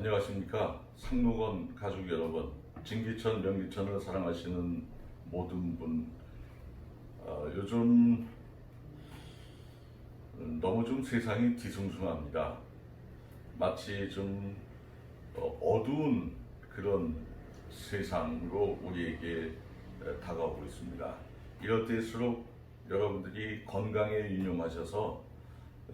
안녕하십니까. 상록원 가족 여러분, 진기천, 명기천을 사랑하시는 모든 분, 요즘 너무 좀 세상이 뒤숭숭합니다. 마치 좀 어두운 그런 세상으로 우리에게 다가오고 있습니다. 이럴 때일수록 여러분들이 건강에 유념하셔서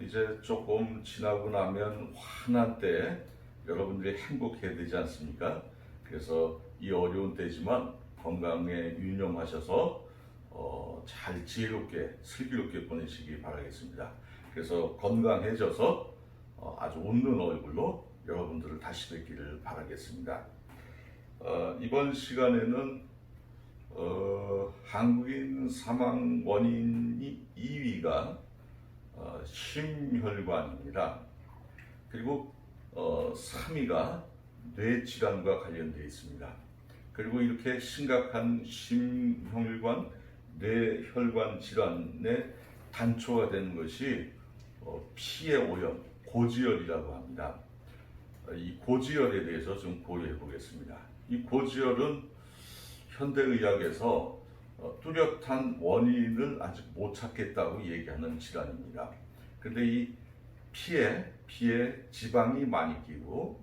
이제 조금 지나고 나면 환한 때 여러분들이 행복해야 되지 않습니까? 그래서 이 어려운 때지만 건강에 유념하셔서 잘 지혜롭게 슬기롭게 보내시기 바라겠습니다. 그래서 건강해져서 아주 웃는 얼굴로 여러분들을 다시 뵙기를 바라겠습니다. 이번 시간에는 한국인 사망 원인이 2위가 심혈관입니다. 그리고 3위가 뇌질환과 관련되어 있습니다. 그리고 이렇게 심각한 심혈관, 뇌혈관 질환의 단초가 되는 것이 피의 오염, 고지혈이라고 합니다. 이 고지혈에 대해서 좀 고려해 보겠습니다. 이 고지혈은 현대의학에서 뚜렷한 원인을 아직 못 찾겠다고 얘기하는 질환입니다. 근데 이 피에 지방이 많이 끼고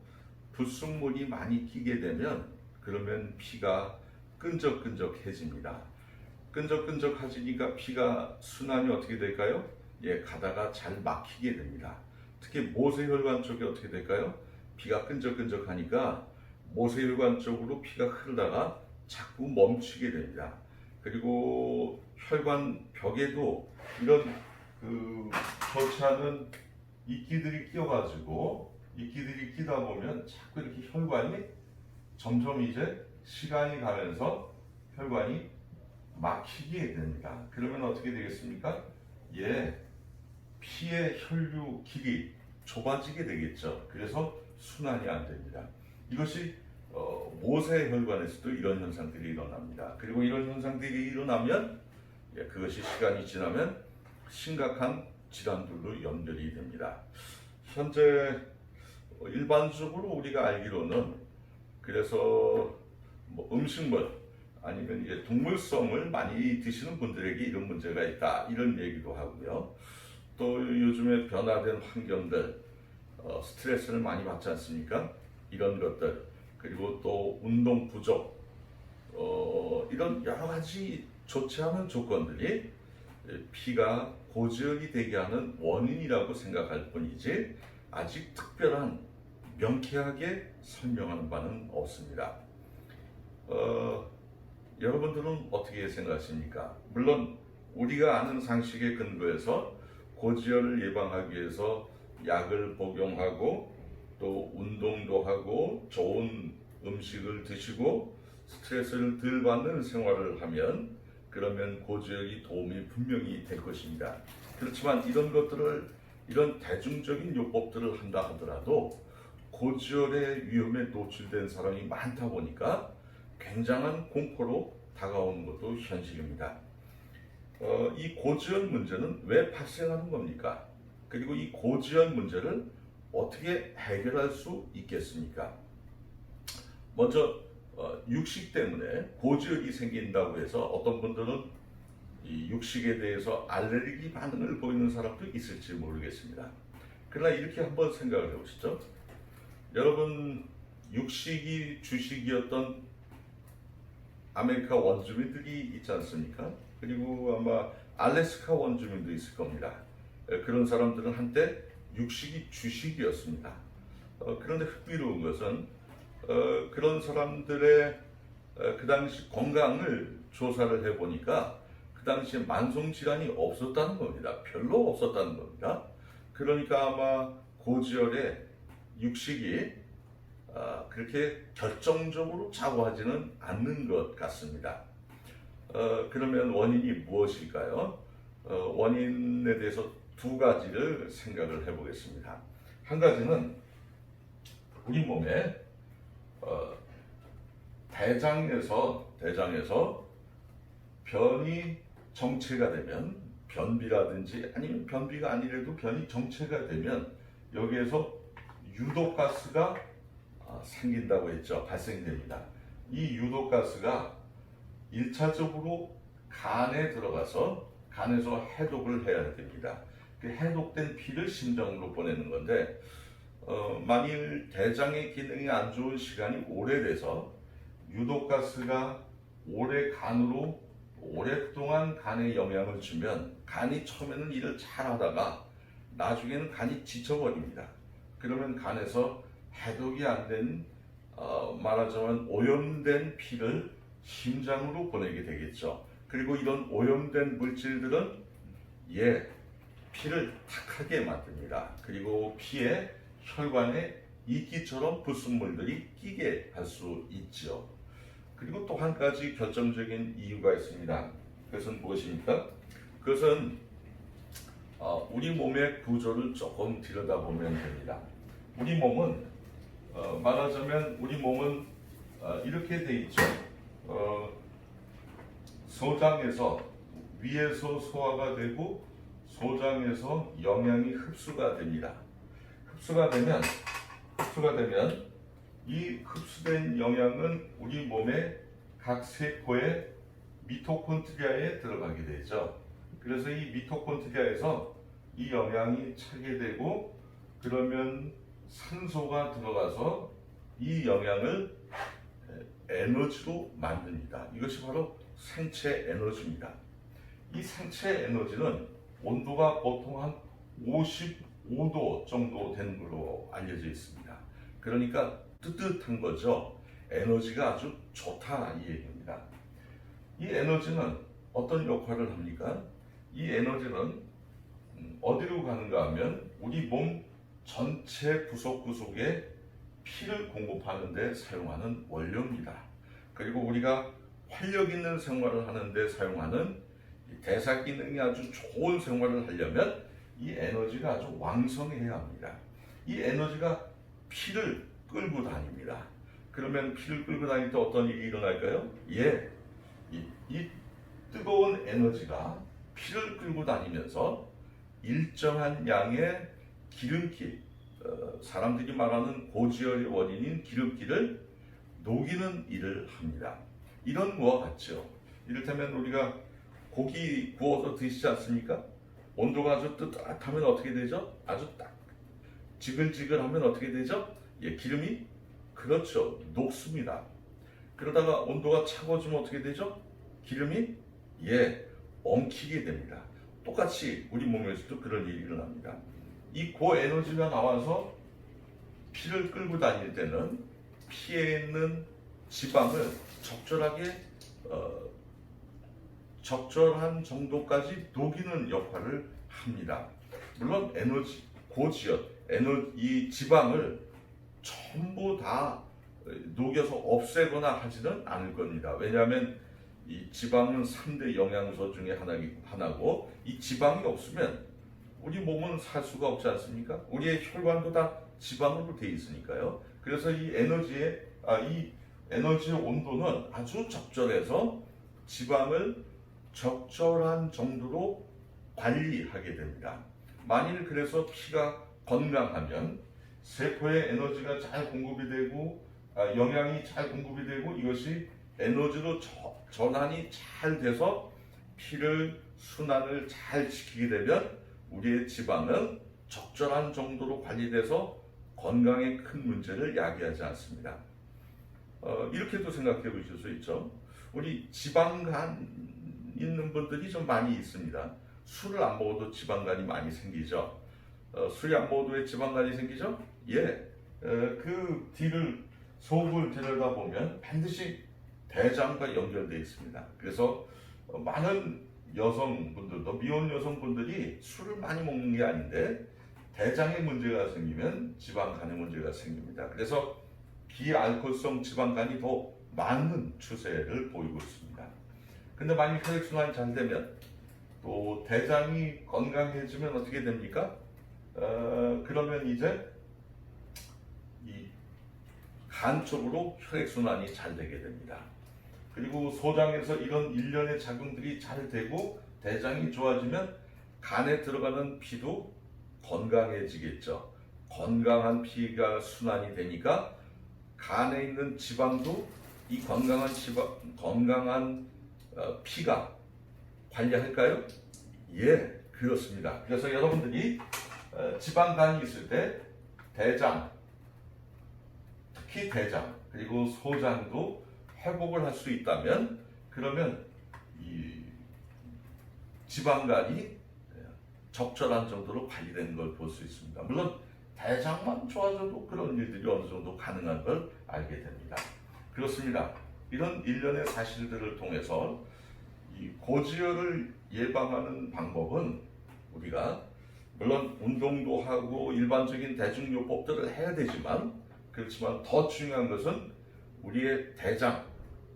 불순물이 많이 끼게 되면 그러면 피가 끈적끈적해집니다. 끈적끈적해지니까 피가 순환이 어떻게 될까요? 가다가 잘 막히게 됩니다. 특히 모세혈관 쪽이 어떻게 될까요? 피가 끈적끈적하니까 모세혈관 쪽으로 피가 흐르다가 자꾸 멈추게 됩니다. 그리고 혈관 벽에도 이런 좋지 않은 이끼들이 끼어가지고 이끼들이 끼다 보면 자꾸 이렇게 혈관이 점점 이제 시간이 가면서 혈관이 막히게 됩니다. 그러면 어떻게 되겠습니까? 피의 혈류 길이 좁아지게 되겠죠. 그래서 순환이 안 됩니다. 이것이 모세혈관에서도 이런 현상들이 일어납니다. 그리고 이런 현상들이 일어나면 그것이 시간이 지나면 심각한 질환들로 연결이 됩니다. 현재 일반적으로 우리가 알기로는 그래서 음식물 아니면 이제 동물성을 많이 드시는 분들에게 이런 문제가 있다 이런 얘기도 하고요. 또 요즘에 변화된 환경들 스트레스를 많이 받지 않습니까? 이런 것들 그리고 또 운동 부족 이런 여러 가지 좋지 않은 조건들이 피가 고지혈이 되게 하는 원인이라고 생각할 뿐이지 아직 특별한 명쾌하게 설명하는 바는 없습니다. 여러분들은 어떻게 생각하십니까? 물론 우리가 아는 상식에 근거해서 고지혈을 예방하기 위해서 약을 복용하고 또 운동도 하고 좋은 음식을 드시고 스트레스를 덜 받는 생활을 하면 그러면 고지혈이 도움이 분명히 될 것입니다. 그렇지만 이런 것들을 이런 대중적인 요법들을 한다 하더라도 고지혈의 위험에 노출된 사람이 많다 보니까 굉장한 공포로 다가오는 것도 현실입니다. 이 고지혈 문제는 왜 발생하는 겁니까? 그리고 이 고지혈 문제를 어떻게 해결할 수 있겠습니까? 먼저 육식 때문에 고지혈이 생긴다고 해서 어떤 분들은 이 육식에 대해서 알레르기 반응을 보이는 사람도 있을지 모르겠습니다. 그러나 이렇게 한번 생각을 해보시죠. 여러분 육식이 주식이었던 아메리카 원주민들이 있지 않습니까? 그리고 아마 알래스카 원주민도 있을 겁니다. 그런 사람들은 한때 육식이 주식이었습니다. 그런데 흥미로운 것은 그런 사람들의 그 당시 건강을 조사를 해보니까 그 당시에 만성질환이 없었다는 겁니다. 별로 없었다는 겁니다. 그러니까 아마 고지혈의 육식이 그렇게 결정적으로 좌우하지는 않는 것 같습니다. 그러면 원인이 무엇일까요? 원인에 대해서 두 가지를 생각을 해보겠습니다. 한 가지는 우리 몸에 대장에서 변이 정체가 되면 변비라든지 아니면 변비가 아니라도 변이 정체가 되면 여기에서 유독가스가 생긴다고 했죠. 발생됩니다. 이 유독가스가 1차적으로 간에 들어가서 간에서 해독을 해야 됩니다. 그 해독된 피를 심장으로 보내는 건데 만일 대장의 기능이 안 좋은 시간이 오래돼서 유독가스가 오래 간으로 오랫동안 간에 영향을 주면 간이 처음에는 일을 잘 하다가 나중에는 간이 지쳐버립니다. 그러면 간에서 해독이 안 된 말하자면 오염된 피를 심장으로 보내게 되겠죠. 그리고 이런 오염된 물질들은 피를 탁하게 만듭니다. 그리고 피에 혈관에 이끼처럼 불순물들이 끼게 할 수 있죠. 그리고 또 한 가지 결정적인 이유가 있습니다. 그것은 무엇입니까? 그것은 우리 몸의 구조를 조금 들여다보면 됩니다. 우리 몸은 말하자면 우리 몸은 이렇게 돼 있죠. 소장에서 위에서 소화가 되고 소장에서 영양이 흡수가 됩니다. 흡수가 되면 이 흡수된 영양은 우리 몸의 각 세포의 미토콘드리아에 들어가게 되죠. 그래서 이 미토콘드리아에서 이 영양이 차게 되고 그러면 산소가 들어가서 이 영양을 에너지로 만듭니다. 이것이 바로 생체 에너지입니다. 이 생체 에너지는 온도가 보통 한 55도 정도 되는 걸로 알려져 있습니다. 그러니까 뜨뜻한 거죠. 에너지가 아주 좋다 이 얘기입니다. 이 에너지는 어떤 역할을 합니까? 이 에너지는 어디로 가는가 하면 우리 몸 전체 구석구석에 피를 공급하는 데 사용하는 원료입니다. 그리고 우리가 활력 있는 생활을 하는 데 사용하는 대사 기능이 아주 좋은 생활을 하려면 이 에너지가 아주 왕성해야 합니다. 이 에너지가 피를 끌고 다닙니다. 그러면 피를 끌고 다닐 때 어떤 일이 일어날까요? 이 뜨거운 에너지가 피를 끌고 다니면서 일정한 양의 기름기, 사람들이 말하는 고지혈의 원인인 기름기를 녹이는 일을 합니다. 이런 거와 같죠. 이를테면 우리가 고기 구워서 드시지 않습니까? 온도가 아주 뜨뜻하면 어떻게 되죠? 아주 딱 지글지글하면 어떻게 되죠? 기름이 그렇죠. 녹습니다. 그러다가 온도가 차가워지면 어떻게 되죠? 기름이 엉키게 됩니다. 똑같이 우리 몸에서도 그런 일이 일어납니다. 이 고에너지가 나와서 피를 끌고 다닐 때는 피에 있는 지방을 적절한 정도까지 녹이는 역할을 합니다. 물론 에너지, 고지혈, 이 지방을 전부 다 녹여서 없애거나 하지는 않을 겁니다. 왜냐하면 이 지방은 3대 영양소 중에 하나고 이 지방이 없으면 우리 몸은 살 수가 없지 않습니까? 우리의 혈관도 다 지방으로 되어 있으니까요. 그래서 이 에너지의 온도는 아주 적절해서 지방을 적절한 정도로 관리하게 됩니다. 만일 그래서 피가 건강하면 세포에 에너지가 잘 공급이 되고 영양이 잘 공급이 되고 이것이 에너지로 전환이 잘 돼서 피를 순환을 잘 지키게 되면 우리의 지방은 적절한 정도로 관리돼서 건강에 큰 문제를 야기하지 않습니다. 이렇게도 생각해 보실 수 있죠. 우리 지방간 있는 분들이 좀 많이 있습니다. 술을 안 먹어도 지방간이 많이 생기죠. 술이 안 먹어도 왜 지방간이 생기죠? 그 뒤를 속을 들여다보면 반드시 대장과 연결되어 있습니다. 그래서 많은 여성분들도 미혼 여성분들이 술을 많이 먹는 게 아닌데 대장에 문제가 생기면 지방간에 문제가 생깁니다. 그래서 비알코올성 지방간이 더 많은 추세를 보이고 있습니다. 근데 만약 혈액순환이 잘 되면 또 대장이 건강해지면 어떻게 됩니까? 그러면 이제 이 간 쪽으로 혈액순환이 잘 되게 됩니다. 그리고 소장에서 이런 일련의 작용들이 잘 되고 대장이 좋아지면 간에 들어가는 피도 건강해지겠죠. 건강한 피가 순환이 되니까 간에 있는 지방도 이 건강한 피가 관리할까요? 예, 그렇습니다. 그래서 여러분들이 지방간이 있을 때 대장, 특히 대장 그리고 소장도 회복을 할 수 있다면, 그러면 이 지방간이 적절한 정도로 관리되는 걸 볼 수 있습니다. 물론 대장만 좋아져도 그런 일들이 어느 정도 가능한 걸 알게 됩니다. 그렇습니다. 이런 일련의 사실들을 통해서 이 고지혈을 예방하는 방법은 우리가 물론 운동도 하고 일반적인 대중요법들을 해야 되지만, 그렇지만 더 중요한 것은 우리의 대장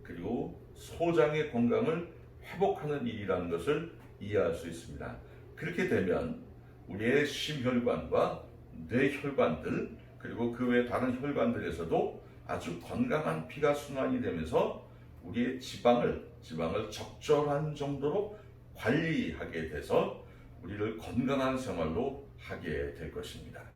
그리고 소장의 건강을 회복하는 일이라는 것을 이해할 수 있습니다. 그렇게 되면 우리의 심혈관과 뇌혈관들 그리고 그 외 다른 혈관들에서도 아주 건강한 피가 순환이 되면서 우리의 지방을 적절한 정도로 관리하게 돼서 우리를 건강한 생활로 하게 될 것입니다.